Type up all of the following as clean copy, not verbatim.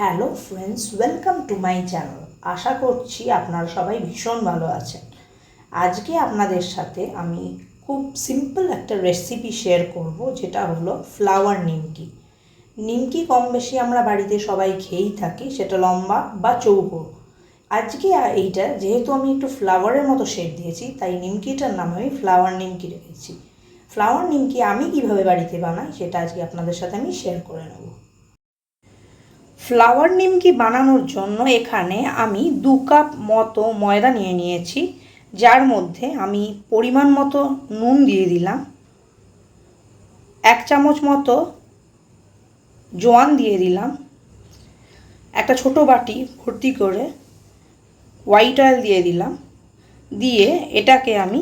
Hello friends, welcome to my channel. আশা করছি আপনারা সবাই ভীষণ ভালো আছেন। আজকে আপনাদের সাথে আমি খুব সিম্পল একটা রেসিপি শেয়ার করব, যেটা হলো ফ্লাওয়ার নিমকি। নিমকি কম বেশি আমরা বাড়িতে সবাই খেয়েই থাকি, সেটা লম্বা বা চৌকো। আজকে এইটা যেহেতু আমি একটু ফ্লাওয়ারের মতো শেপ দিয়েছি, তাই নিমকিটার নাম আমি ফ্লাওয়ার নিমকি রেখেছি। ফ্লাওয়ার নিমকি আমি কিভাবে বাড়িতে বানাই সেটা আজকে আপনাদের সাথে আমি শেয়ার করে নেব। ফ্লাওয়ার নিমকি বানানোর জন্য এখানে আমি 2 কাপ মতো ময়দা নিয়ে নিয়েছি, যার মধ্যে আমি পরিমাণ মতো নুন দিয়ে দিলাম, 1 চামচ মতো জোয়ান দিয়ে দিলাম, একটা ছোট বাটি ভর্তি করে হোয়াইট অয়েল দিয়ে দিলাম, দিয়ে এটাকে আমি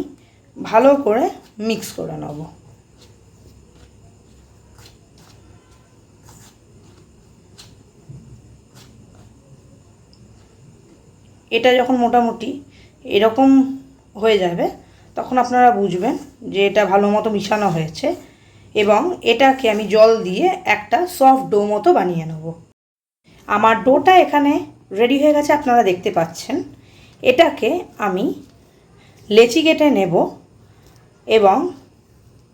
ভালো করে মিক্স করে নেব। এটা যখন মোটামুটি এরকম হয়ে যাবে তখন আপনারা বুঝবেন যে এটা ভালো মতো মিশানো হয়েছে, এবং এটাকে আমি জল দিয়ে একটা সফট ডো মতো বানিয়ে নেব। আমার ডোটা এখানে রেডি হয়ে গেছে, আপনারা দেখতে পাচ্ছেন। এটাকে আমি লেচি কেটে নেব এবং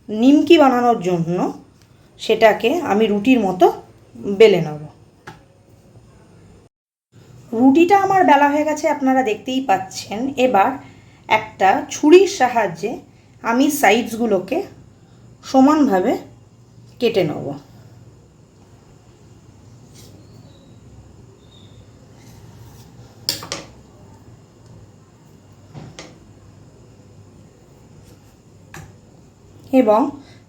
নিমকি বানানোর জন্য সেটাকে আমি রুটির মতো বেলে নেব। রুটিটা আমার বেলা হয়ে গেছে, আপনারা দেখতেই পাচ্ছেন। এবার একটা ছুরির সাহায্যে আমি সাইডসগুলোকে সমানভাবে কেটে নেব। এবং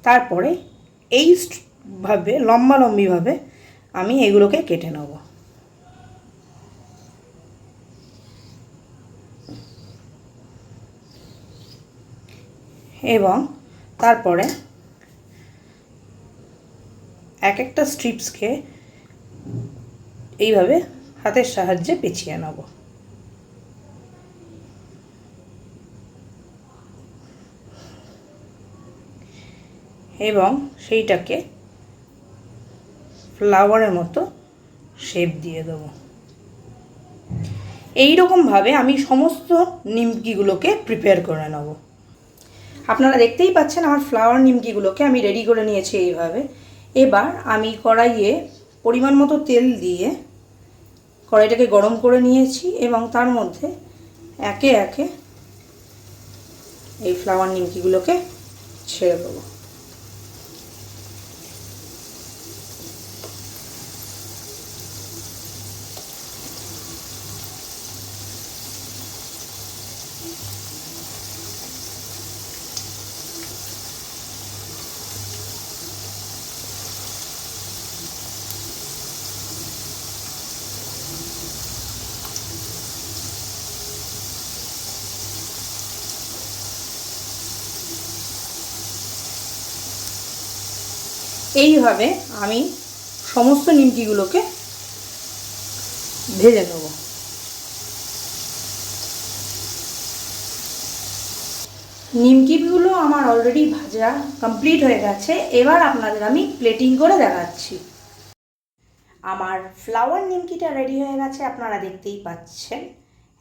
তারপরে এইভাবে লম্বালম্বিভাবে আমি এগুলোকে কেটে নেব। এবং তারপরে এক একটা স্ট্রিপসকে এইভাবে হাতের সাহায্যে পেঁচিয়ে নেব। এবং সেইটাকে ফ্লাওয়ারের মতো শেপ দিয়ে দেবো। এই রকমভাবে আমি সমস্ত নিমকিগুলোকে প্রিপেয়ার করে নেব। আপনারা দেখতেই পাচ্ছেন আমার ফ্লাওয়ার নিমকিগুলোকে আমি রেডি করে নিয়েছি এইভাবে। এবার আমি কড়াইয়ে পরিমাণ মতো তেল দিয়ে কড়াইটাকে গরম করে নিয়েছি এবং তার মধ্যে একে একে এই ফ্লাওয়ার নিমকিগুলোকে ছেড়ে দেবো। এইভাবে আমি সমস্ত নিমকিগুলোকে ভেজে নেব। নিমকিগুলো আমার অলরেডি ভাজা কমপ্লিট হয়ে গেছে। এবার আপনাদের আমি প্লেটিং করে দেখাচ্ছি। আমার ফ্লাওয়ার নিমকিটা রেডি হয়ে গেছে, আপনারা দেখতেই পাচ্ছেন।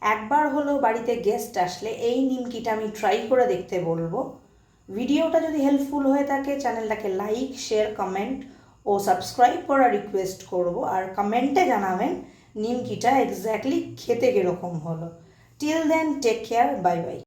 একবার হলেও বাড়িতে গেস্ট আসলে এই নিমকিটা আমি ট্রাই করে দেখতে বলবো। ভিডিওটা যদি হেল্পফুল হয়ে থাকে চ্যানেলটাকে লাইক, শেয়ার, কমেন্ট ও সাবস্ক্রাইব করার রিকোয়েস্ট করব। আর কমেন্টে জানাবেন নিমকিটা এক্স্যাক্টলি খেতে কীরকম হলো। Till then, take care, bye by.